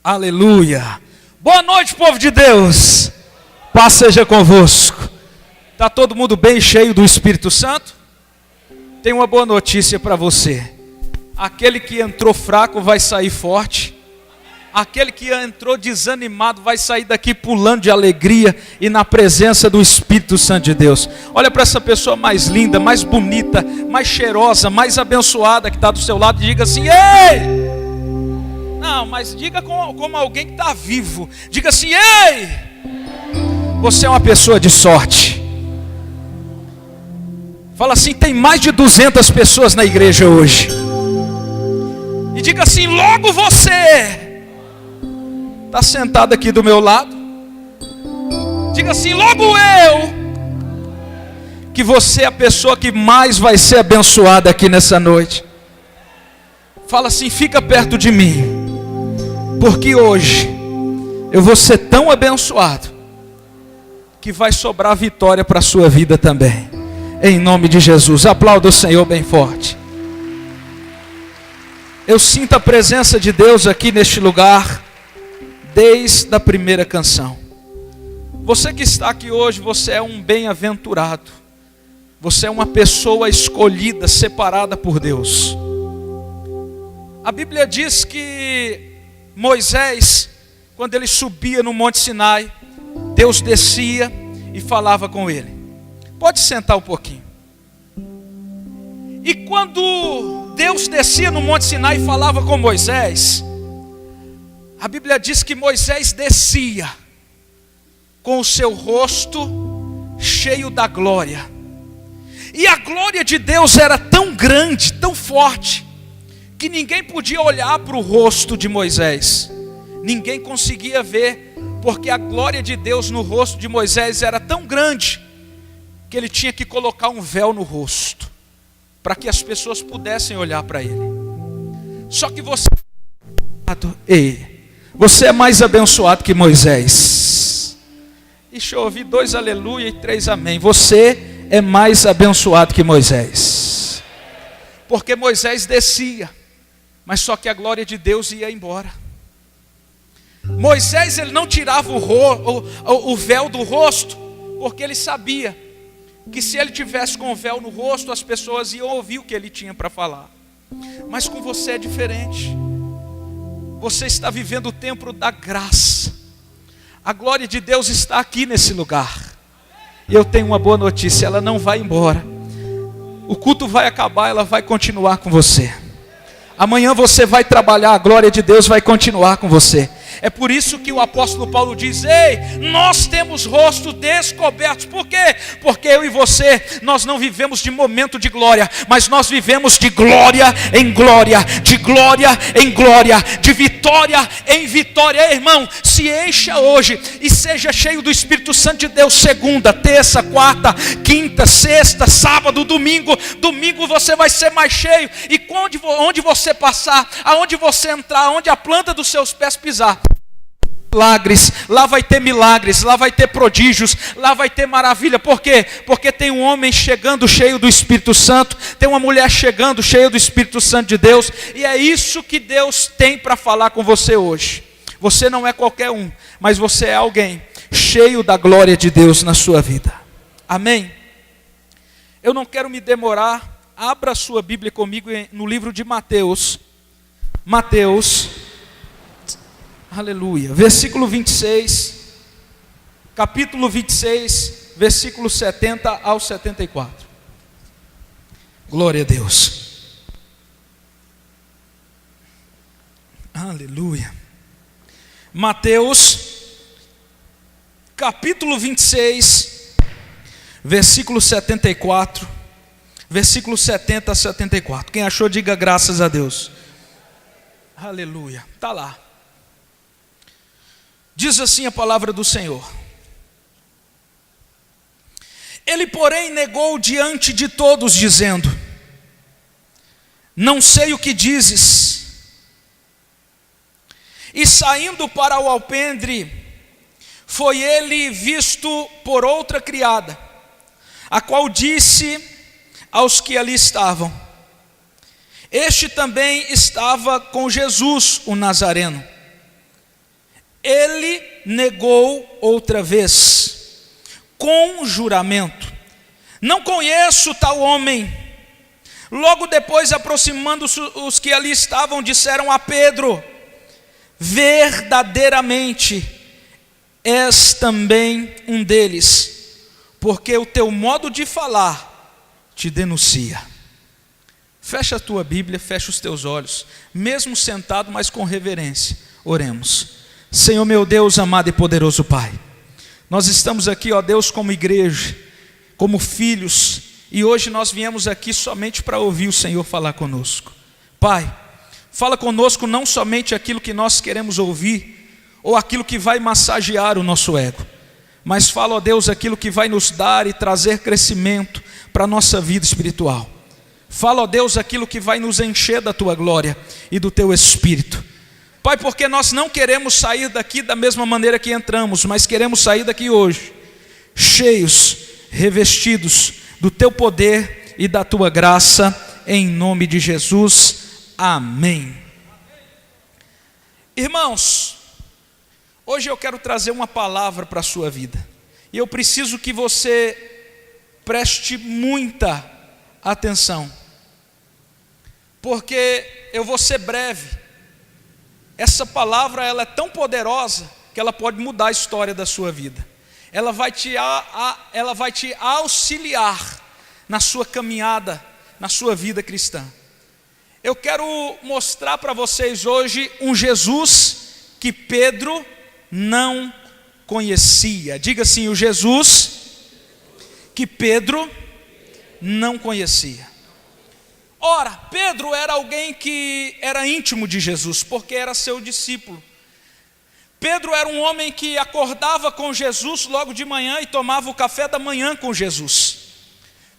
Aleluia. Boa noite, povo de Deus. Paz seja convosco. Está todo mundo bem cheio do Espírito Santo? Tenho uma boa notícia para você. Aquele que entrou fraco vai sair forte. Aquele que entrou desanimado vai sair daqui pulando de alegria e na presença do Espírito Santo de Deus. Olha para essa pessoa mais linda, mais bonita, mais cheirosa, mais abençoada que está do seu lado e diga assim: ei! Não, mas diga como alguém que está vivo. Diga assim: ei! Você é uma pessoa de sorte. Fala assim: tem mais de 200 pessoas na igreja hoje. E diga assim: logo você está sentado aqui do meu lado. Diga assim: logo eu, que você é a pessoa que mais vai ser abençoada aqui nessa noite. Fala assim: fica perto de mim, porque hoje eu vou ser tão abençoado que vai sobrar vitória para a sua vida também. Em nome de Jesus, aplauda o Senhor bem forte. Eu sinto a presença de Deus aqui neste lugar, desde a primeira canção. Você que está aqui hoje, você é um bem-aventurado. Você é uma pessoa escolhida, separada por Deus. A Bíblia diz que Moisés, quando ele subia no Monte Sinai, Deus descia e falava com ele. Pode sentar um pouquinho. E quando Deus descia no Monte Sinai e falava com Moisés, a Bíblia diz que Moisés descia com o seu rosto cheio da glória. E a glória de Deus era tão grande, tão forte, que ninguém podia olhar para o rosto de Moisés. Ninguém conseguia ver, porque a glória de Deus no rosto de Moisés era tão grande, que ele tinha que colocar um véu no rosto, para que as pessoas pudessem olhar para ele. Só que você é mais abençoado que Moisés. Deixa eu ouvir 2 aleluia e 3 amém. Você é mais abençoado que Moisés. Porque Moisés descia, mas só que a glória de Deus ia embora. Moisés, ele não tirava o véu do rosto, porque ele sabia que se ele tivesse com o véu no rosto, as pessoas iam ouvir o que ele tinha para falar. Mas com você é diferente. Você está vivendo o tempo da graça. A glória de Deus está aqui nesse lugar. E eu tenho uma boa notícia: ela não vai embora. O culto vai acabar, ela vai continuar com você. Amanhã você vai trabalhar, a glória de Deus vai continuar com você. É por isso que o apóstolo Paulo diz: ei, nós temos rostos descobertos. Por quê? Porque eu e você, nós não vivemos de momento de glória, mas nós vivemos de glória em glória, de glória em glória, de vitória em vitória. Ei, irmão, se encha hoje e seja cheio do Espírito Santo de Deus. Segunda, terça, quarta, quinta, sexta, sábado, domingo. Domingo você vai ser mais cheio. E onde você passar, aonde você entrar, aonde a planta dos seus pés pisar, milagres, lá vai ter milagres, lá vai ter prodígios, lá vai ter maravilha. Por quê? Porque tem um homem chegando cheio do Espírito Santo, tem uma mulher chegando cheia do Espírito Santo de Deus, e é isso que Deus tem para falar com você hoje. Você não é qualquer um, mas você é alguém cheio da glória de Deus na sua vida. Amém? Eu não quero me demorar. Abra a sua Bíblia comigo no livro de Mateus. Mateus, aleluia, versículo 26, capítulo 26, versículo 70 ao 74. Glória a Deus. Aleluia. Mateus, capítulo 26, versículo 74, versículo 70 a 74. Quem achou, diga graças a Deus. Aleluia. Está lá. Diz assim a palavra do Senhor: ele, porém, negou diante de todos, dizendo: não sei o que dizes. E saindo para o alpendre, foi ele visto por outra criada, a qual disse aos que ali estavam: este também estava com Jesus, o Nazareno. ele negou outra vez, com juramento: não conheço tal homem. Logo depois, aproximando-se os que ali estavam, disseram a Pedro: verdadeiramente és também um deles, porque o teu modo de falar te denuncia. Fecha a tua Bíblia, fecha os teus olhos, mesmo sentado, mas com reverência. Oremos. Senhor meu Deus, amado e poderoso Pai, nós estamos aqui, ó Deus, como igreja, como filhos, e hoje nós viemos aqui somente para ouvir o Senhor falar conosco. Pai, fala conosco não somente aquilo que nós queremos ouvir, ou aquilo que vai massagear o nosso ego, mas fala, ó Deus, aquilo que vai nos dar e trazer crescimento para a nossa vida espiritual. Fala, ó Deus, aquilo que vai nos encher da Tua glória e do Teu Espírito. Pai, porque nós não queremos sair daqui da mesma maneira que entramos, mas queremos sair daqui hoje, cheios, revestidos do Teu poder e da Tua graça, em nome de Jesus, amém. Irmãos, hoje eu quero trazer uma palavra para a sua vida, e eu preciso que você preste muita atenção, porque eu vou ser breve. Essa palavra, ela é tão poderosa que ela pode mudar a história da sua vida. Ela vai te auxiliar na sua caminhada, na sua vida cristã. Eu quero mostrar para vocês hoje um Jesus que Pedro não conhecia. Diga assim: o Jesus que Pedro não conhecia. Ora, Pedro era alguém que era íntimo de Jesus, porque era seu discípulo. Pedro era um homem que acordava com Jesus logo de manhã e tomava o café da manhã com Jesus.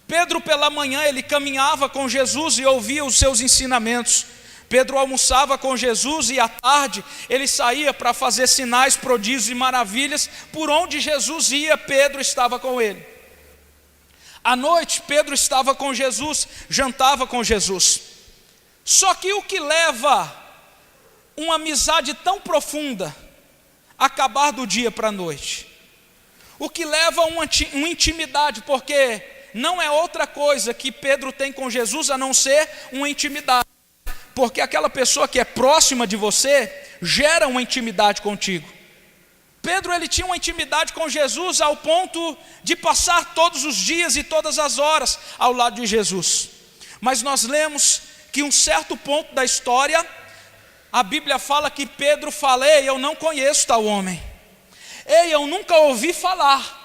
Pedro, pela manhã, ele caminhava com Jesus e ouvia os seus ensinamentos. Pedro almoçava com Jesus e à tarde ele saía para fazer sinais, prodígios e maravilhas. Por onde Jesus ia, Pedro estava com ele. À noite, Pedro estava com Jesus, jantava com Jesus. Só que o que leva uma amizade tão profunda a acabar do dia para a noite? O que leva uma intimidade, porque não é outra coisa que Pedro tem com Jesus a não ser uma intimidade. Porque aquela pessoa que é próxima de você gera uma intimidade contigo. Pedro, ele tinha uma intimidade com Jesus ao ponto de passar todos os dias e todas as horas ao lado de Jesus. Mas nós lemos que um certo ponto da história, a Bíblia fala que Pedro fala: ei, eu não conheço tal homem. Ei, eu nunca ouvi falar.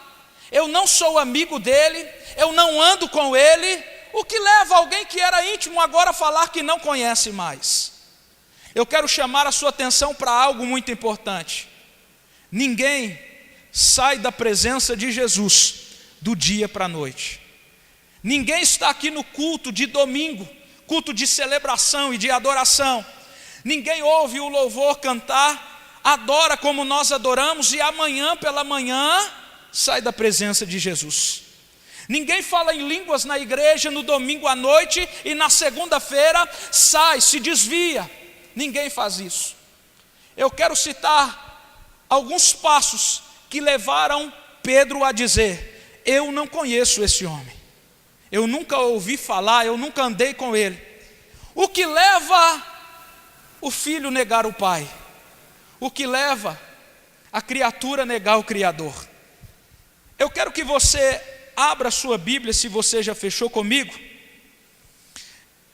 Eu não sou amigo dele, eu não ando com ele. O que leva alguém que era íntimo agora a falar que não conhece mais? Eu quero chamar a sua atenção para algo muito importante. Ninguém sai da presença de Jesus do dia para a noite. Ninguém está aqui no culto de domingo, culto de celebração e de adoração. Ninguém ouve o louvor cantar, adora como nós adoramos e amanhã pela manhã sai da presença de Jesus. Ninguém fala em línguas na igreja no domingo à noite e na segunda-feira sai, se desvia. Ninguém faz isso. Eu quero citar alguns passos que levaram Pedro a dizer: eu não conheço esse homem, eu nunca ouvi falar, eu nunca andei com ele. O que leva o filho a negar o pai? O que leva a criatura a negar o Criador? Eu quero que você abra a sua Bíblia, se você já fechou comigo,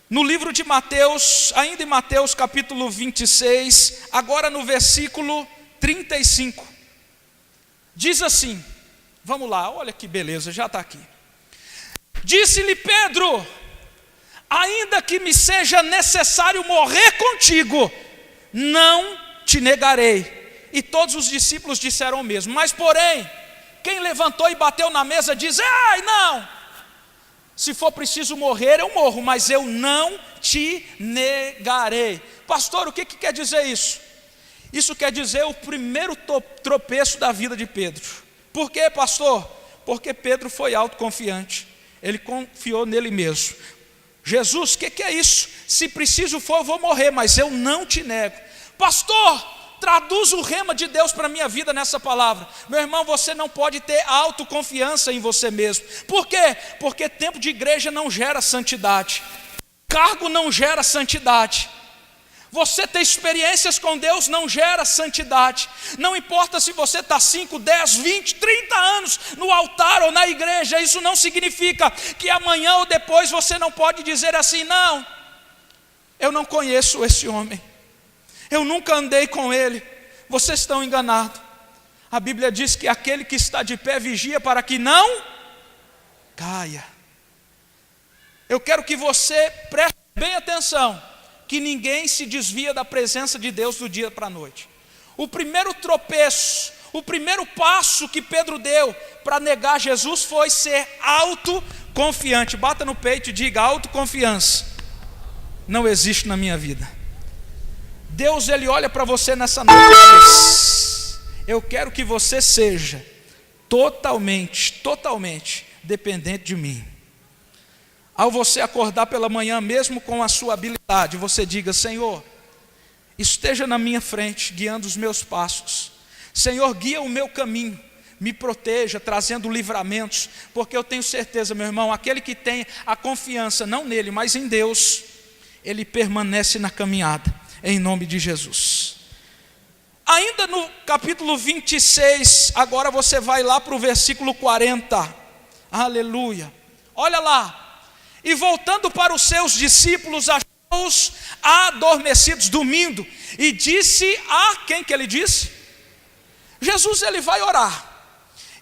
no livro de Mateus, ainda em Mateus capítulo 26, agora no versículo 35, diz assim, vamos lá, olha que beleza, já está aqui. Disse-lhe Pedro: ainda que me seja necessário morrer contigo, não te negarei. E todos os discípulos disseram o mesmo. Mas porém, quem levantou e bateu na mesa diz: ai, não, se for preciso morrer, eu morro, mas eu não te negarei. Pastor, o que quer dizer isso? Isso quer dizer o primeiro tropeço da vida de Pedro. Por quê, pastor? Porque Pedro foi autoconfiante. Ele confiou nele mesmo. Jesus, o que é isso? Se preciso for, eu vou morrer, mas eu não te nego. Pastor, traduz o rema de Deus para a minha vida nessa palavra. Meu irmão, você não pode ter autoconfiança em você mesmo. Por quê? Porque tempo de igreja não gera santidade, cargo não gera santidade. Você ter experiências com Deus não gera santidade. Não importa se você está 5, 10, 20, 30 anos no altar ou na igreja, isso não significa que amanhã ou depois você não pode dizer assim: não, eu não conheço esse homem, eu nunca andei com ele. Vocês estão enganados. A Bíblia diz que aquele que está de pé vigia para que não caia. Eu quero que você preste bem atenção, que ninguém se desvia da presença de Deus do dia para a noite. O primeiro tropeço, o primeiro passo que Pedro deu para negar Jesus foi ser autoconfiante. Bata no peito e diga: autoconfiança não existe na minha vida. Deus, Ele olha para você nessa noite e diz: eu quero que você seja totalmente dependente de mim. Ao você acordar pela manhã, mesmo com a sua habilidade, você diga: Senhor, esteja na minha frente, guiando os meus passos. Senhor, guia o meu caminho, me proteja, trazendo livramentos, porque eu tenho certeza, meu irmão, aquele que tem a confiança, não nele, mas em Deus, ele permanece na caminhada, em nome de Jesus. Ainda no capítulo 26, agora você vai lá para o versículo 40, aleluia, olha lá. E voltando para os seus discípulos, achou-os adormecidos, dormindo, e disse a quem que ele disse? Jesus, ele vai orar,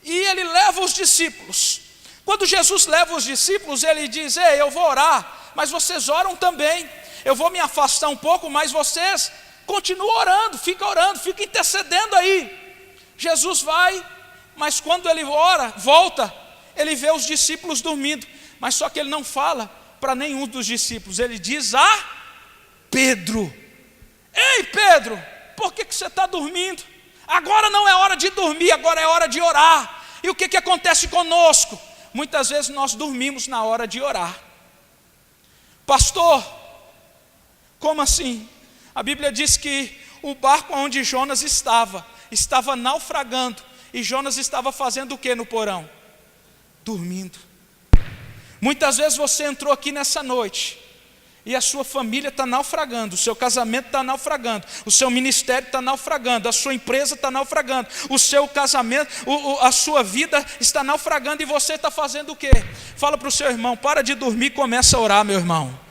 e ele leva os discípulos. Quando Jesus leva os discípulos, ele diz: ei, eu vou orar, mas vocês oram também. Eu vou me afastar um pouco, mas vocês continuam orando, fica intercedendo aí. Jesus vai, mas quando ele ora, volta, ele vê os discípulos dormindo. Mas só que ele não fala para nenhum dos discípulos. Ele diz a Pedro: ei Pedro, por que você está dormindo? Agora não é hora de dormir, agora é hora de orar. E o que acontece conosco? Muitas vezes nós dormimos na hora de orar. Pastor, como assim? A Bíblia diz que o barco onde Jonas estava naufragando. E Jonas estava fazendo o que no porão? Dormindo. Muitas vezes você entrou aqui nessa noite e a sua família está naufragando, o seu casamento está naufragando, o seu ministério está naufragando, a sua empresa está naufragando, o seu casamento, a sua vida está naufragando, e você está fazendo o quê? Fala para o seu irmão: para de dormir, começa a orar, meu irmão.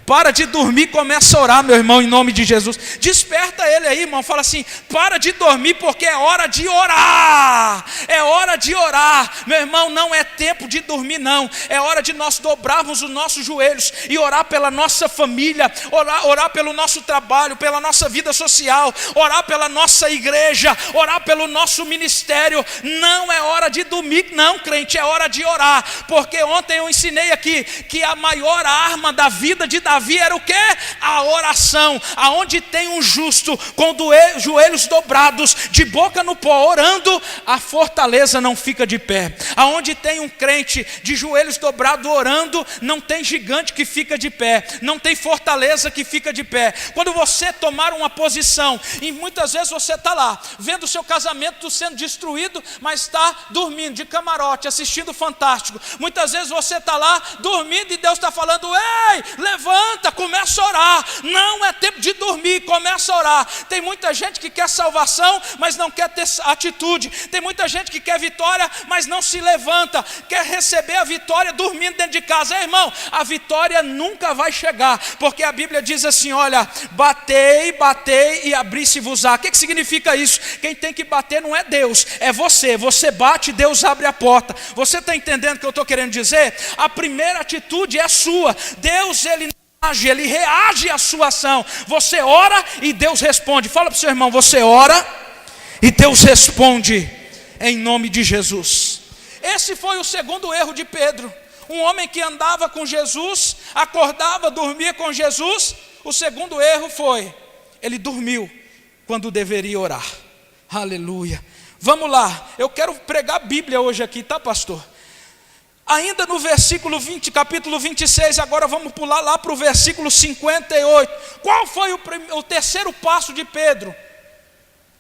Para de dormir, começa a orar, meu irmão, em nome de Jesus. Desperta ele aí, irmão. Fala assim: para de dormir, porque é hora de orar. É hora de orar, meu irmão. Não é tempo de dormir, não. É hora de nós dobrarmos os nossos joelhos e orar pela nossa família, orar pelo nosso trabalho, pela nossa vida social, orar pela nossa igreja, orar pelo nosso ministério. Não é hora de dormir, não, crente. É hora de orar, porque ontem eu ensinei aqui que a maior arma da vida de Davi era o que? A oração. Aonde tem um justo com joelhos dobrados, de boca no pó, orando, a fortaleza não fica de pé. Aonde tem um crente de joelhos dobrados orando, não tem gigante que fica de pé, não tem fortaleza que fica de pé. Quando você tomar uma posição, e muitas vezes você está lá, vendo o seu casamento sendo destruído, mas está dormindo de camarote, assistindo Fantástico. Muitas vezes você está lá dormindo e Deus está falando: ei, levanta, começa a orar. Não é tempo de dormir, começa a orar. Tem muita gente que quer salvação, mas não quer ter atitude. Tem muita gente que quer vitória, mas não se levanta. Quer receber a vitória dormindo dentro de casa. Irmão, a vitória nunca vai chegar, porque a Bíblia diz assim: olha, batei, batei e abri-se-vos-á. O que significa isso? Quem tem que bater não é Deus, é você. Você bate, Deus abre a porta. Você está entendendo o que eu estou querendo dizer? A primeira atitude é sua. Deus, ele reage à sua ação. Você ora e Deus responde. Fala para o seu irmão: você ora e Deus responde, em nome de Jesus. Esse foi o segundo erro de Pedro. Um homem que andava com Jesus, acordava, dormia com Jesus. O segundo erro foi: ele dormiu quando deveria orar. Aleluia. Vamos lá, eu quero pregar a Bíblia hoje aqui, tá, pastor? Ainda no versículo 20, capítulo 26, agora vamos pular lá para o versículo 58. Qual foi o terceiro passo de Pedro?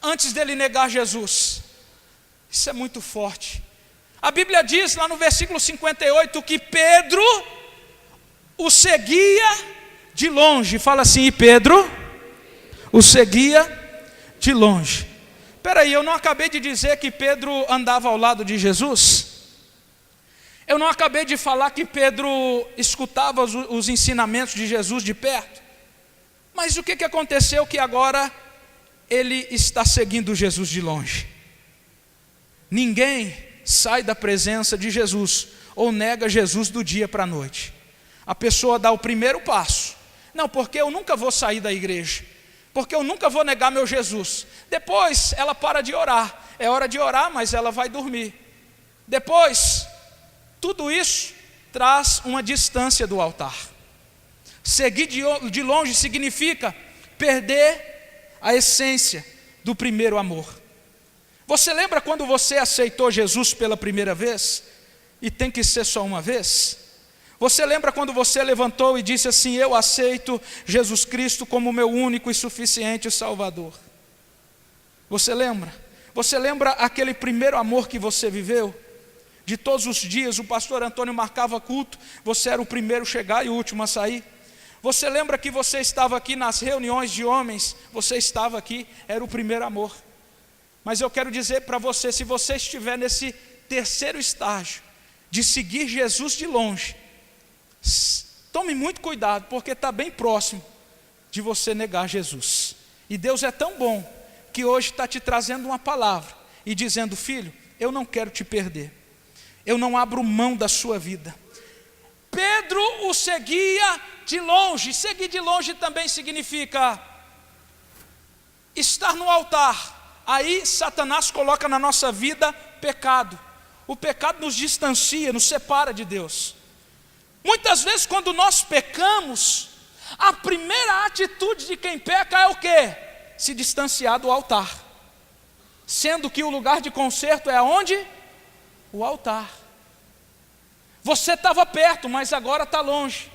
antes dele negar Jesus. Isso é muito forte. A Bíblia diz lá no versículo 58 que Pedro o seguia de longe. Fala assim: e Pedro o seguia de longe. Espera aí, eu não acabei de dizer que Pedro andava ao lado de Jesus? Eu não acabei de falar que Pedro escutava os ensinamentos de Jesus de perto? Mas o que aconteceu que agora ele está seguindo Jesus de longe? Ninguém sai da presença de Jesus ou nega Jesus do dia para a noite. A pessoa dá o primeiro passo. Não, porque eu nunca vou sair da igreja, porque eu nunca vou negar meu Jesus. Depois ela para de orar. É hora de orar, mas ela vai dormir. Depois, tudo isso traz uma distância do altar. Seguir de longe significa perder a essência do primeiro amor. Você lembra quando você aceitou Jesus pela primeira vez? E tem que ser só uma vez? Você lembra quando você levantou e disse assim: eu aceito Jesus Cristo como meu único e suficiente Salvador? Você lembra? Você lembra aquele primeiro amor que você viveu? De todos os dias o pastor Antônio marcava culto, você era o primeiro a chegar e o último a sair. Você lembra que você estava aqui nas reuniões de homens? Você estava aqui, era o primeiro amor. Mas eu quero dizer para você, se você estiver nesse terceiro estágio, de seguir Jesus de longe, tome muito cuidado, porque está bem próximo de você negar Jesus. E Deus é tão bom, que hoje está te trazendo uma palavra, e dizendo: filho, eu não quero te perder, eu não abro mão da sua vida. Pedro o seguia de longe. Seguir de longe também significa estar no altar. Aí Satanás coloca na nossa vida pecado. O pecado nos distancia, nos separa de Deus. Muitas vezes quando nós pecamos, a primeira atitude de quem peca é o quê? Se distanciar do altar. Sendo que o lugar de conserto é aonde? O altar. Você estava perto, mas agora está longe.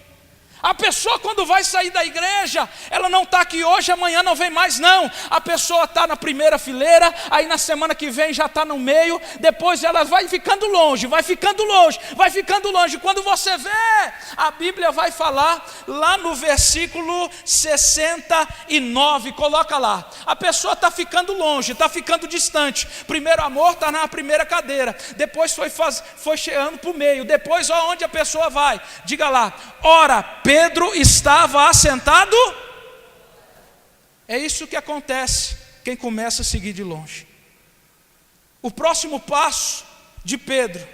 A pessoa quando vai sair da igreja, ela não está aqui hoje, amanhã não vem mais não. A pessoa está na primeira fileira, aí na semana que vem já está no meio, depois ela vai ficando longe, vai ficando longe, vai ficando longe. Quando você vê, a Bíblia vai falar lá no versículo 69, coloca lá. A pessoa está ficando longe, está ficando distante. Primeiro amor está na primeira cadeira, depois foi chegando para o meio, depois aonde a pessoa vai? Diga lá: ora, Pedro estava assentado. É isso que acontece quem começa a seguir de longe. O próximo passo de Pedro,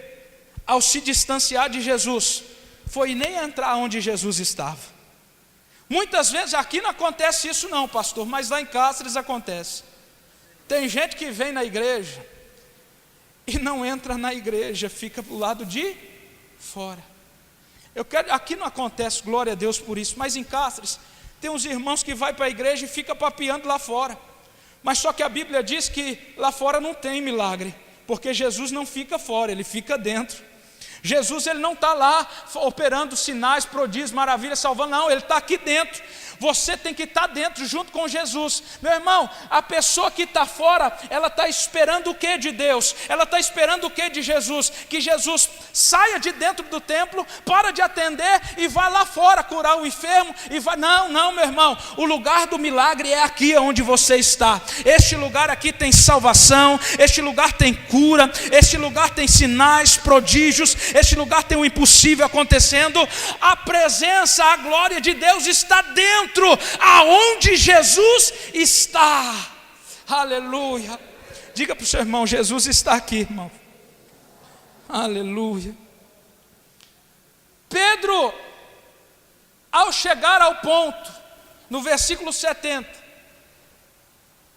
ao se distanciar de Jesus, foi nem entrar onde Jesus estava. Muitas vezes aqui não acontece isso não, pastor, mas lá em Cáceres acontece. Tem gente que vem na igreja e não entra na igreja, fica do lado de fora. Aqui não acontece, glória a Deus por isso, mas em Cáceres tem uns irmãos que vai para a igreja e fica papeando lá fora. Mas só que a Bíblia diz que lá fora não tem milagre, porque Jesus não fica fora, ele fica dentro. Jesus, ele não está lá operando sinais, prodígios, maravilhas, salvando, não, ele está aqui dentro. Você tem que estar dentro junto com Jesus. Meu irmão, a pessoa que está fora, ela está esperando o que de Deus? Ela está esperando o que de Jesus? Que Jesus saia de dentro do templo, para de atender e vá lá fora curar o enfermo e vai. Não, meu irmão, o lugar do milagre é aqui onde você está. Este lugar aqui tem salvação, este lugar tem cura, este lugar tem sinais, prodígios, este lugar tem o impossível acontecendo. A presença, a glória de Deus está dentro, aonde Jesus está. Aleluia. Diga para o seu irmão: Jesus está aqui, irmão. Aleluia. Pedro, ao chegar ao ponto, no versículo 70,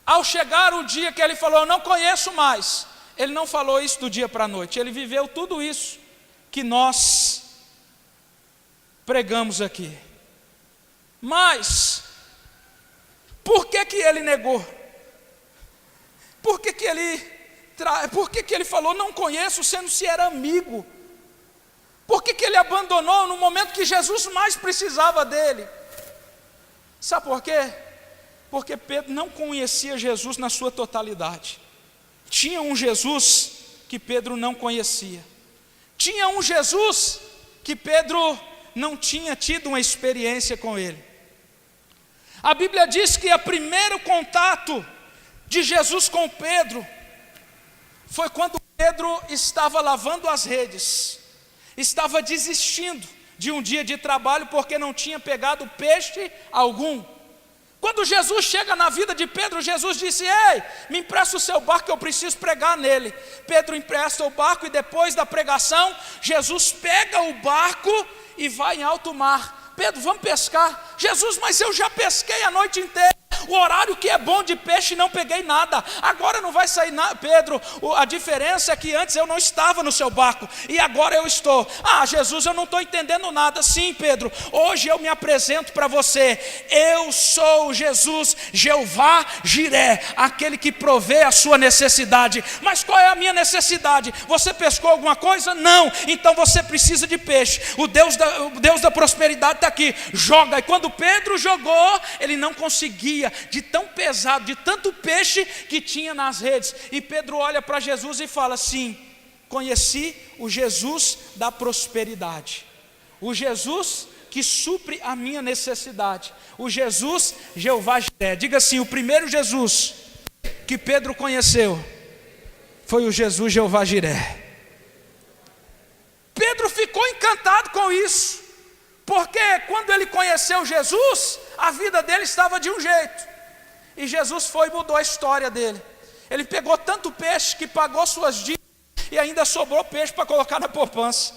ao chegar o dia que ele falou: eu não conheço mais, ele não falou isso do dia para a noite, ele viveu tudo isso que nós pregamos aqui. Mas por que ele negou? Por que ele falou não conheço, sendo se era amigo? Por que ele abandonou no momento que Jesus mais precisava dele? Sabe por quê? Porque Pedro não conhecia Jesus na sua totalidade. Tinha um Jesus que Pedro não conhecia. Tinha um Jesus que Pedro não tinha tido uma experiência com ele. A Bíblia diz que o primeiro contato de Jesus com Pedro foi quando Pedro estava lavando as redes, estava desistindo de um dia de trabalho porque não tinha pegado peixe algum. Quando Jesus chega na vida de Pedro, Jesus disse: ei, me empresta o seu barco que eu preciso pregar nele. Pedro empresta o barco e depois da pregação, Jesus pega o barco e vai em alto mar. Pedro, vamos pescar. Jesus, mas eu já pesquei a noite inteira. O horário que é bom de peixe não peguei nada. Agora não vai sair nada. Pedro, a diferença é que antes eu não estava no seu barco e agora eu estou. Ah, Jesus, eu não estou entendendo nada. Sim, Pedro, hoje eu me apresento para você. Eu sou Jesus, Jeová Jiré, aquele que provê a sua necessidade. Mas qual é a minha necessidade? Você pescou alguma coisa? Não. Então você precisa de peixe. O Deus da prosperidade está aqui. Joga. E quando Pedro jogou, ele não conseguia, de tão pesado, de tanto peixe que tinha nas redes. E Pedro olha para Jesus e fala assim: conheci o Jesus da prosperidade, o Jesus que supre a minha necessidade, o Jesus Jeová Jiré. Diga assim: o primeiro Jesus que Pedro conheceu foi o Jesus Jeová Jiré. Pedro ficou encantado com isso, porque quando ele conheceu Jesus, a vida dele estava de um jeito, e Jesus foi e mudou a história dele. Ele pegou tanto peixe que pagou suas dívidas e ainda sobrou peixe para colocar na poupança.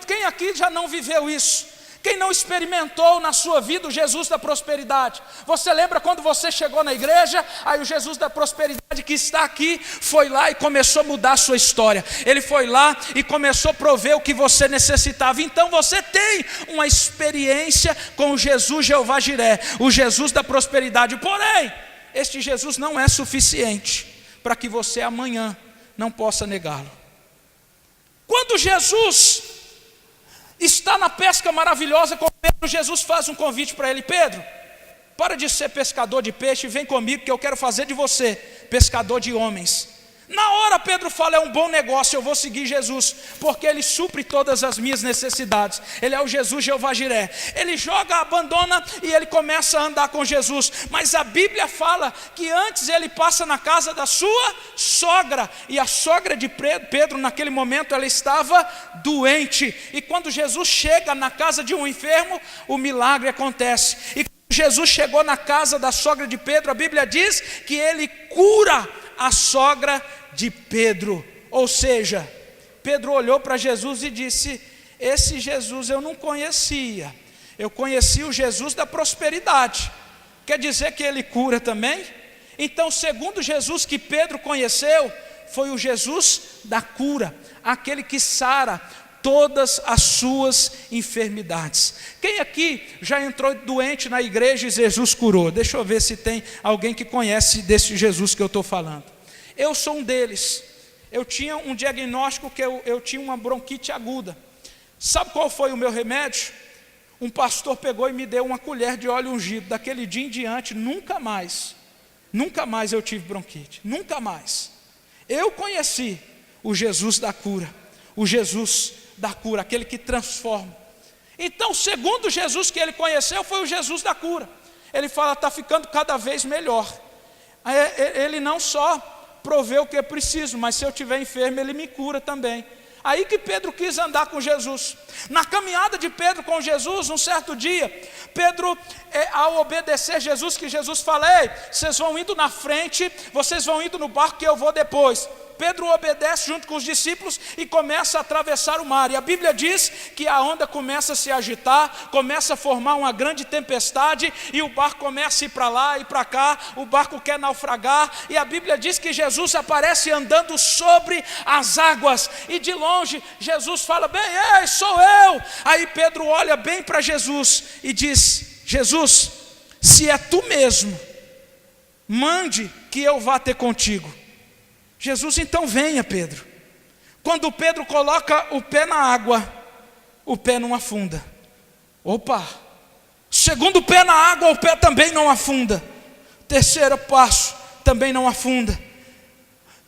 Quem aqui já não viveu isso? Quem não experimentou na sua vida o Jesus da prosperidade? Você lembra quando você chegou na igreja? Aí o Jesus da prosperidade que está aqui foi lá e começou a mudar a sua história. Ele foi lá e começou a prover o que você necessitava. Então você tem uma experiência com o Jesus Jeová Jiré, o Jesus da prosperidade. Porém, este Jesus não é suficiente para que você amanhã não possa negá-lo. Quando Jesus está na pesca maravilhosa com Pedro, Jesus faz um convite para ele: Pedro, para de ser pescador de peixe e vem comigo que eu quero fazer de você pescador de homens. Na hora Pedro fala: é um bom negócio, eu vou seguir Jesus, porque ele supre todas as minhas necessidades. Ele é o Jesus Jeová Jiré. Ele joga, abandona e ele começa a andar com Jesus. Mas a Bíblia fala que antes ele passa na casa da sua sogra, e a sogra de Pedro naquele momento ela estava doente. E quando Jesus chega na casa de um enfermo, o milagre acontece. E quando Jesus chegou na casa da sogra de Pedro, a Bíblia diz que ele cura a sogra de Pedro. Ou seja, Pedro olhou para Jesus e disse: esse Jesus eu não conhecia, eu conheci o Jesus da prosperidade. Quer dizer que ele cura também? Então, o segundo Jesus que Pedro conheceu foi o Jesus da cura, aquele que sara todas as suas enfermidades. Quem aqui já entrou doente na igreja e Jesus curou? Deixa eu ver se tem alguém que conhece desse Jesus que eu estou falando. Eu sou um deles. Eu tinha um diagnóstico que eu tinha uma bronquite aguda. Sabe qual foi o meu remédio? Um pastor pegou e me deu uma colher de óleo ungido. Daquele dia em diante, nunca mais eu tive bronquite, nunca mais. Eu conheci o Jesus da cura, o Jesus da cura, aquele que transforma. Então, o segundo Jesus que ele conheceu foi o Jesus da cura. Ele fala: está ficando cada vez melhor. Ele não só provê o que é preciso, mas se eu estiver enfermo, ele me cura também. Aí que Pedro quis andar com Jesus. Na caminhada de Pedro com Jesus, um certo dia, Pedro, ao obedecer Jesus, que Jesus fala: ei, vocês vão indo na frente, vocês vão indo no barco que eu vou depois. Pedro obedece junto com os discípulos e começa a atravessar o mar. E a Bíblia diz que a onda começa a se agitar, começa a formar uma grande tempestade, e o barco começa a ir para lá e para cá, o barco quer naufragar, e a Bíblia diz que Jesus aparece andando sobre as águas, e de longe Jesus fala: bem, ei, sou eu. Aí Pedro olha bem para Jesus e diz: Jesus, se é tu mesmo, mande que eu vá ter contigo. Jesus, então venha, Pedro. Quando Pedro coloca o pé na água, o pé não afunda. Opa, Segundo pé na água, o pé também não afunda. Terceiro passo, também não afunda.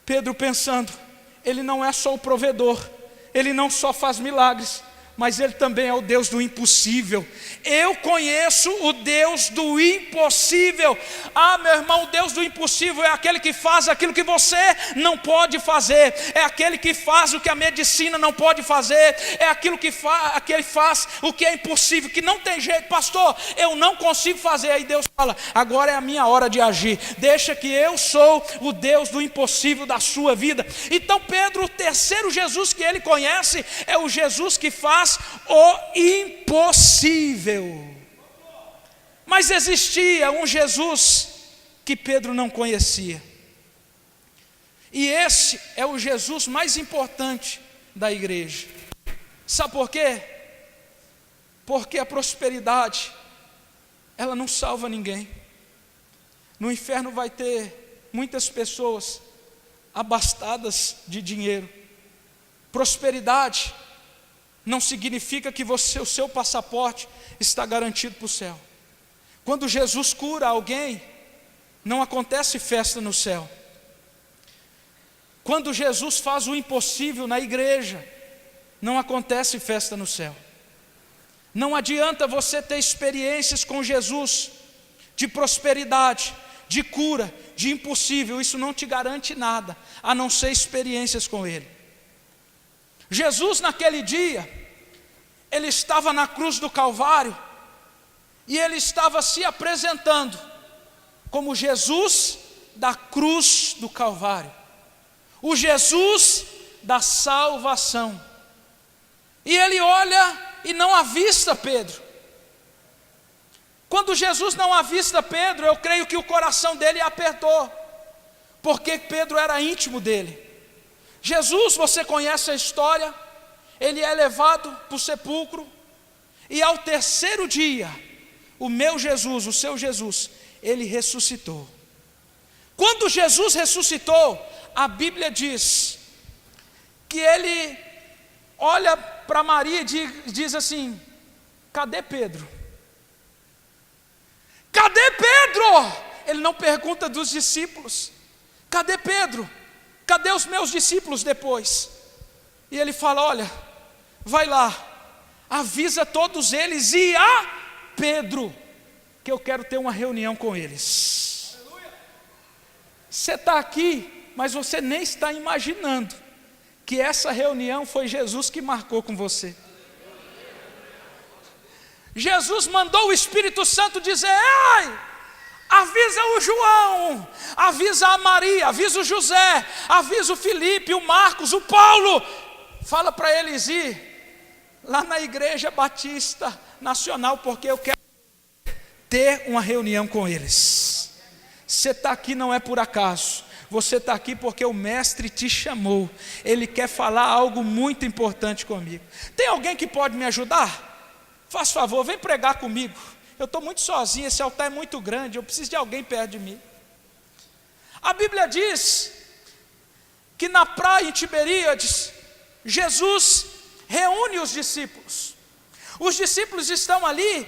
Pedro pensando, ele não é só o provedor, ele não só faz milagres, mas ele também é o Deus do impossível. Eu conheço o Deus do impossível. Ah, meu irmão, o Deus do impossível é aquele que faz aquilo que você não pode fazer, é aquele que faz o que a medicina não pode fazer, é aquilo que aquele faz o que é impossível, que não tem jeito. Pastor, eu não consigo fazer. Aí Deus fala, agora é a minha hora de agir, deixa que eu sou o Deus do impossível da sua vida. Então Pedro, o terceiro Jesus que ele conhece é o Jesus que faz o impossível. Mas existia um Jesus que Pedro não conhecia, e esse é o Jesus mais importante da igreja. Sabe por quê? Porque a prosperidade, ela não salva ninguém. No inferno vai ter muitas pessoas abastadas de dinheiro. Prosperidade não significa que o seu passaporte está garantido para o céu. Quando Jesus cura alguém, não acontece festa no céu. Quando Jesus faz o impossível na igreja, não acontece festa no céu. Não adianta você ter experiências com Jesus de prosperidade, de cura, de impossível. Isso não te garante nada, a não ser experiências com Ele. Jesus naquele dia, Ele estava na cruz do Calvário, e Ele estava se apresentando como Jesus da cruz do Calvário, o Jesus da salvação. E Ele olha e não avista Pedro. Quando Jesus não avista Pedro, eu creio que o coração dele apertou, porque Pedro era íntimo dele. Jesus, você conhece a história, ele é levado para o sepulcro, e ao terceiro dia, o meu Jesus, o seu Jesus, ele ressuscitou. Quando Jesus ressuscitou, a Bíblia diz que ele olha para Maria e diz assim: cadê Pedro? Cadê Pedro? Ele não pergunta dos discípulos: cadê Pedro? Cadê os meus discípulos depois? E ele fala: olha, vai lá, avisa todos eles e a Pedro que eu quero ter uma reunião com eles. Você está aqui, mas você nem está imaginando que essa reunião foi Jesus que marcou com você. Jesus mandou o Espírito Santo dizer: ei, avisa o João, avisa a Maria, avisa o José, avisa o Felipe, o Marcos, o Paulo. Fala para eles ir lá na Igreja Batista Nacional, porque eu quero ter uma reunião com eles. Você está aqui não é por acaso, você está aqui porque o Mestre te chamou. Ele quer falar algo muito importante comigo. Tem alguém que pode me ajudar? Faz favor, vem pregar comigo. Eu estou muito sozinho, esse altar é muito grande, eu preciso de alguém perto de mim. A Bíblia diz que na praia em Tiberíades, Jesus reúne os discípulos. Os discípulos estão ali,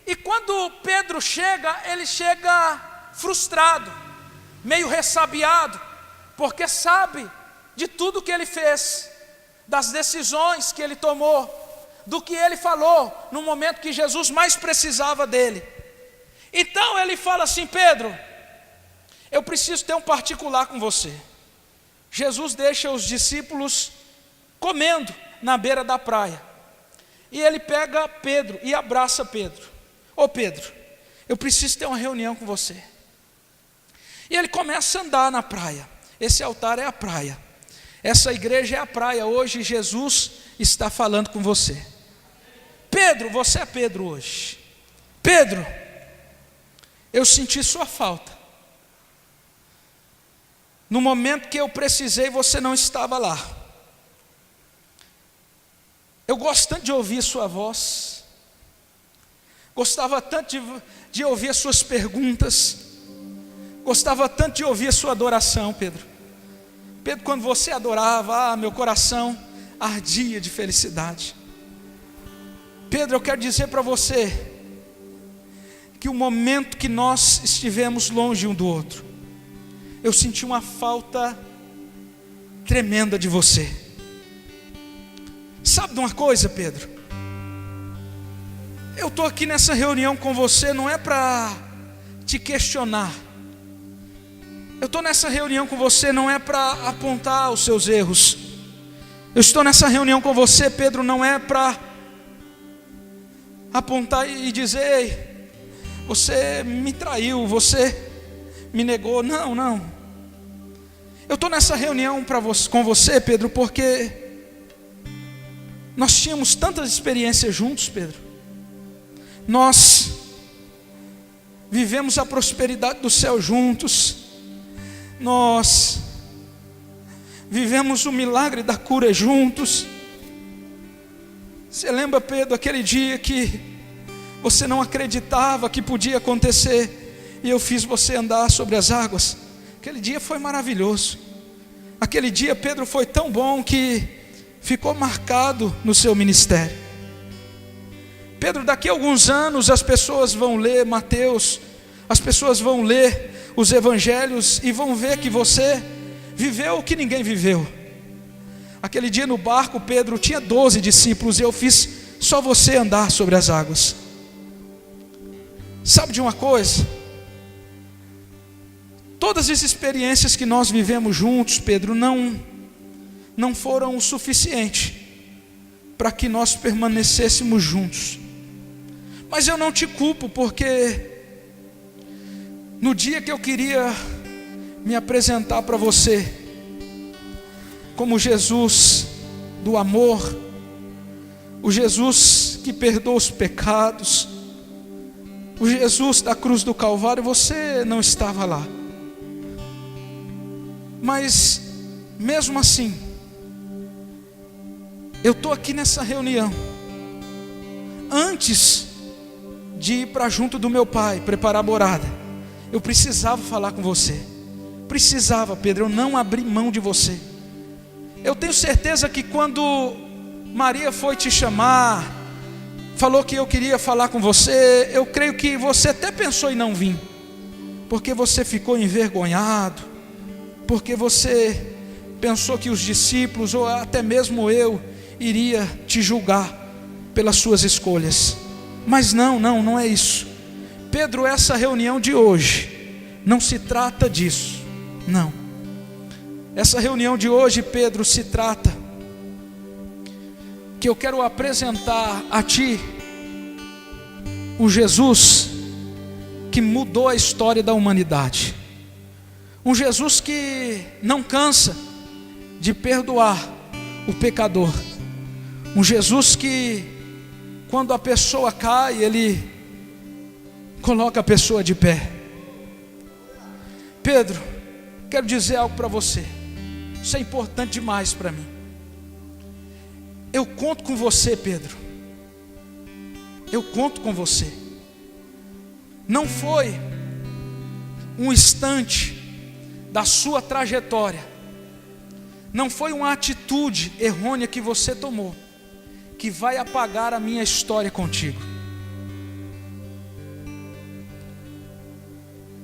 e quando Pedro chega, ele chega frustrado, meio ressabiado, porque sabe de tudo que ele fez, das decisões que ele tomou, do que ele falou no momento que Jesus mais precisava dele. Então ele fala assim: Pedro, eu preciso ter um particular com você. Jesus deixa os discípulos comendo na beira da praia, e ele pega Pedro e abraça Pedro. Ô Pedro, eu preciso ter uma reunião com você. E ele começa a andar na praia. Esse altar é a praia, essa igreja é a praia. Hoje Jesus está falando com você. Pedro, você é Pedro hoje. Pedro, eu senti sua falta. No momento que eu precisei, você não estava lá. Eu gosto tanto de ouvir sua voz, gostava tanto de ouvir as suas perguntas, gostava tanto de ouvir a sua adoração, Pedro. Pedro, quando você adorava, meu coração ardia de felicidade. Pedro, eu quero dizer para você que o momento que nós estivemos longe um do outro, eu senti uma falta tremenda de você. Sabe de uma coisa, Pedro? Eu estou aqui nessa reunião com você não é para te questionar. Eu estou nessa reunião com você não é para apontar os seus erros. Eu estou nessa reunião com você, Pedro, não é para apontar e dizer: ei, você me traiu, você me negou. Não, não. Eu estou nessa reunião com você, Pedro, porque nós tínhamos tantas experiências juntos, Pedro. Nós vivemos a prosperidade do céu juntos. Nós vivemos o milagre da cura juntos. Você lembra, Pedro, aquele dia que você não acreditava que podia acontecer e eu fiz você andar sobre as águas? Aquele dia foi maravilhoso. Aquele dia, Pedro, foi tão bom que ficou marcado no seu ministério. Pedro, daqui a alguns anos as pessoas vão ler Mateus, as pessoas vão ler os evangelhos e vão ver que você viveu o que ninguém viveu. Aquele dia no barco, Pedro, tinha 12 discípulos e eu fiz só você andar sobre as águas. Sabe de uma coisa? Todas as experiências que nós vivemos juntos, Pedro, não foram o suficiente para que nós permanecêssemos juntos. Mas eu não te culpo, porque no dia que eu queria me apresentar para você como Jesus do amor, o Jesus que perdoa os pecados, o Jesus da cruz do Calvário, você não estava lá. Mas mesmo assim, eu estou aqui nessa reunião. Antes de ir para junto do meu pai, preparar a morada, eu precisava falar com você. Precisava, Pedro, eu não abri mão de você. Eu tenho certeza que quando Maria foi te chamar, falou que eu queria falar com você, eu creio que você até pensou em não vir, porque você ficou envergonhado, porque você pensou que os discípulos, ou até mesmo eu, iria te julgar pelas suas escolhas. Mas não é isso. Pedro, essa reunião de hoje não se trata disso. Não. Essa reunião de hoje, Pedro, se trata que eu quero apresentar a ti o Jesus que mudou a história da humanidade. Um Jesus que não cansa de perdoar o pecador. Um Jesus que, quando a pessoa cai, ele coloca a pessoa de pé. Pedro, quero dizer algo para você. Isso é importante demais para mim. Eu conto com você, Pedro. Eu conto com você. Não foi um instante da sua trajetória, não foi uma atitude errônea que você tomou que vai apagar a minha história contigo.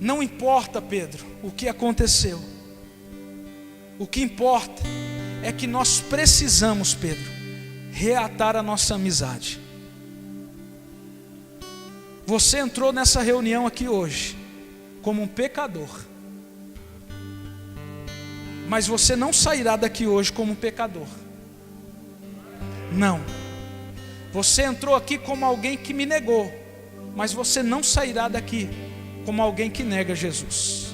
Não importa, Pedro, o que aconteceu. O que importa é que nós precisamos, Pedro, reatar a nossa amizade. Você entrou nessa reunião aqui hoje como um pecador, mas você não sairá daqui hoje como um pecador. Não. Você entrou aqui como alguém que me negou, mas você não sairá daqui como alguém que nega Jesus.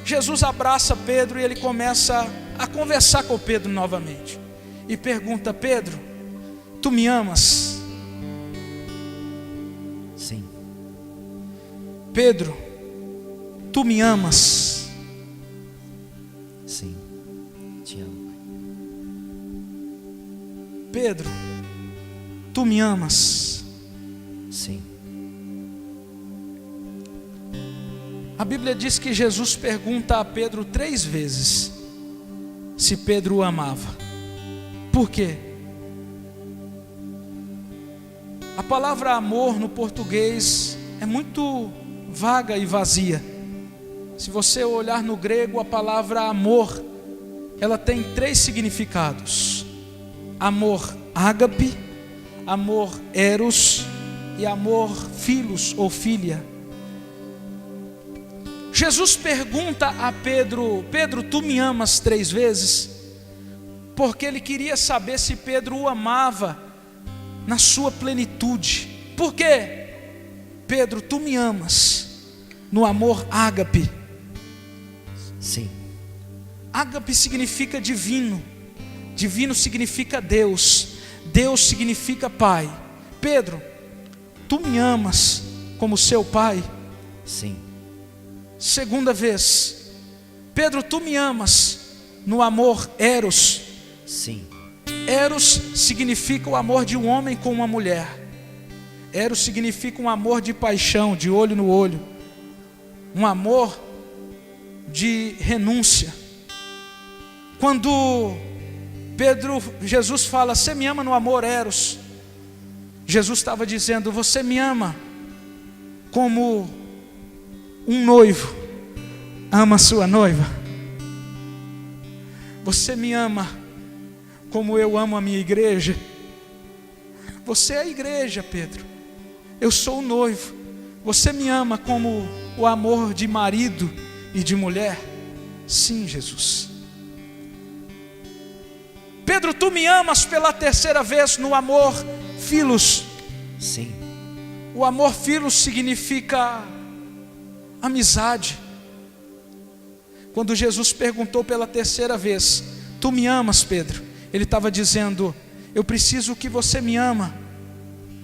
Jesus abraça Pedro e ele começa a conversar com Pedro novamente. E pergunta: Pedro, tu me amas? Sim. Pedro, tu me amas? Sim, te amo, Pai. Pedro, tu me amas? Sim. A Bíblia diz que Jesus pergunta a Pedro 3 vezes se Pedro o amava. Por quê? A palavra amor no português é muito vaga e vazia. Se você olhar no grego, a palavra amor, ela tem 3 significados: amor ágape, amor eros e amor filos ou filha. Jesus pergunta a Pedro: Pedro, tu me amas 3 vezes? Porque ele queria saber se Pedro o amava na sua plenitude. Por quê? Pedro, tu me amas no amor ágape. Sim. Ágape significa divino. Divino significa Deus. Deus significa Pai. Pedro, tu me amas como seu Pai? Sim. Segunda vez: Pedro, tu me amas no amor eros? Sim. Eros significa o amor de um homem com uma mulher. Eros significa um amor de paixão, de olho no olho, um amor de renúncia. Quando Jesus fala: você me ama no amor eros, Jesus estava dizendo: você me ama como um noivo ama sua noiva. Você me ama como eu amo a minha igreja. Você é a igreja, Pedro. Eu sou o noivo. Você me ama como o amor de marido e de mulher? Sim, Jesus. Pedro, tu me amas pela 3ª vez no amor filos? Sim. O amor filos significa amizade. Quando Jesus perguntou pela 3ª vez: tu me amas, Pedro? Ele estava dizendo: eu preciso que você me ama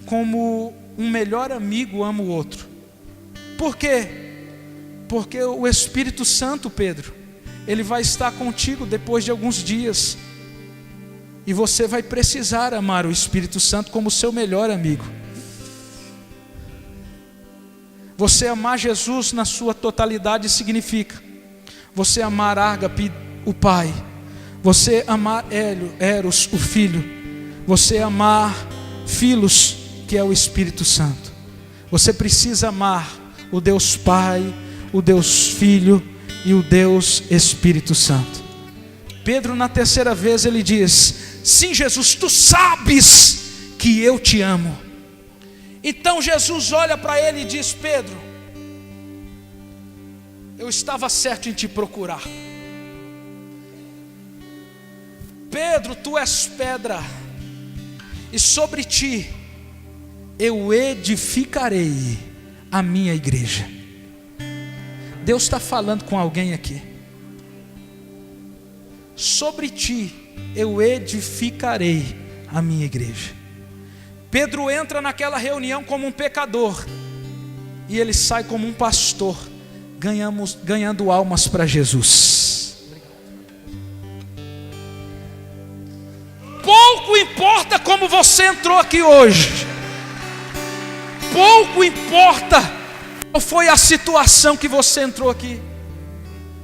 como um melhor amigo ama o outro. Por quê? Porque o Espírito Santo, Pedro, ele vai estar contigo depois de alguns dias, e você vai precisar amar o Espírito Santo como seu melhor amigo. Você amar Jesus na sua totalidade significa você amar ágape, o Pai, você amar eros, o Filho, você amar filos, que é o Espírito Santo. Você precisa amar o Deus Pai, o Deus Filho e o Deus Espírito Santo. Pedro, na 3ª vez, ele diz: sim, Jesus, tu sabes que eu te amo. Então Jesus olha para ele e diz: Pedro, eu estava certo em te procurar. Pedro, tu és pedra, e sobre ti eu edificarei a minha igreja. Deus está falando com alguém aqui. Sobre ti eu edificarei a minha igreja. Pedro entra naquela reunião como um pecador, e ele sai como um pastor, ganhando almas para Jesus. Pouco importa como você entrou aqui hoje, pouco importa qual foi a situação que você entrou aqui.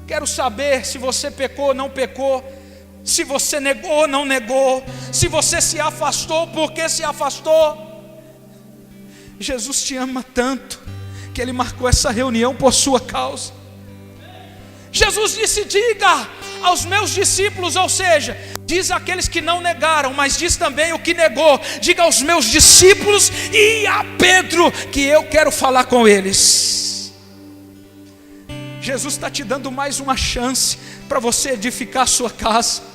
Quero saber se você pecou ou não pecou, se você negou ou não negou, se você se afastou, por que se afastou. Jesus te ama tanto que Ele marcou essa reunião por sua causa. Jesus disse: diga aos meus discípulos, ou seja, diz àqueles que não negaram, mas diz também o que negou. Diga aos meus discípulos e a Pedro que eu quero falar com eles. Jesus está te dando mais uma chance para você edificar a sua casa.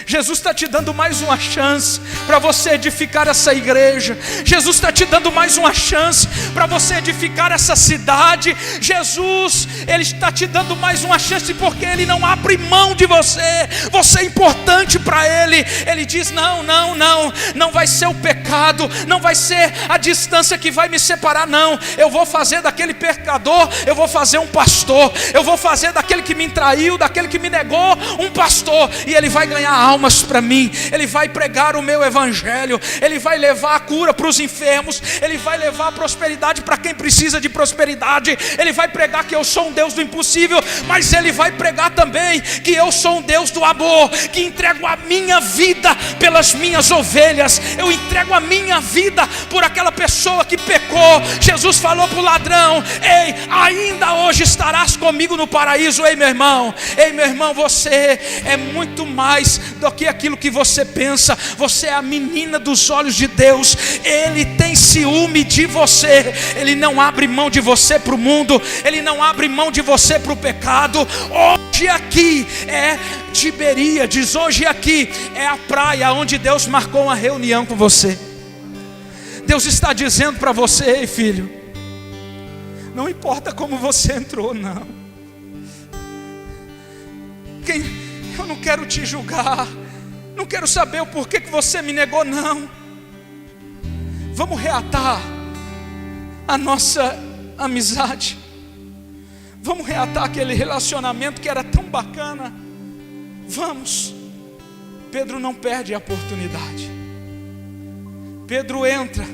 Jesus está te dando mais uma chance para você edificar essa igreja. Jesus está te dando mais uma chance para você edificar essa cidade. Jesus, Ele está te dando mais uma chance porque Ele não abre mão de você. Você é importante para Ele. Ele diz: não vai ser o pecado, não vai ser a distância que vai me separar, não. Eu vou fazer daquele pecador, eu vou fazer um pastor. Eu vou fazer daquele que me traiu, daquele que me negou, um pastor. E ele vai ganhar almas para mim, Ele vai pregar o meu evangelho, Ele vai levar a cura para os enfermos, Ele vai levar a prosperidade para quem precisa de prosperidade, Ele vai pregar que eu sou um Deus do impossível, mas Ele vai pregar também que eu sou um Deus do amor, que entrego a minha vida pelas minhas ovelhas, eu entrego a minha vida por aquela pessoa que pecou. Jesus falou para o ladrão: ei, ainda hoje estarás comigo no paraíso. Ei, meu irmão, você é muito mais do que aquilo que você pensa. Você é a menina dos olhos de Deus. Ele tem ciúme de você. Ele não abre mão de você para o mundo, Ele não abre mão de você para o pecado. Hoje aqui é Tiberíades, hoje aqui é a praia onde Deus marcou uma reunião com você. Deus está dizendo para você: ei, filho, não importa como você entrou, não. Eu não quero te julgar, não quero saber o porquê que você me negou, não. Vamos reatar a nossa amizade, vamos reatar aquele relacionamento que era tão bacana. Vamos. Pedro não perde a oportunidade. Pedro entra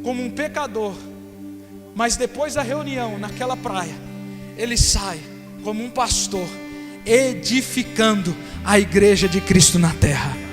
como um pecador, mas depois da reunião naquela praia, ele sai como um pastor, edificando a igreja de Cristo na terra.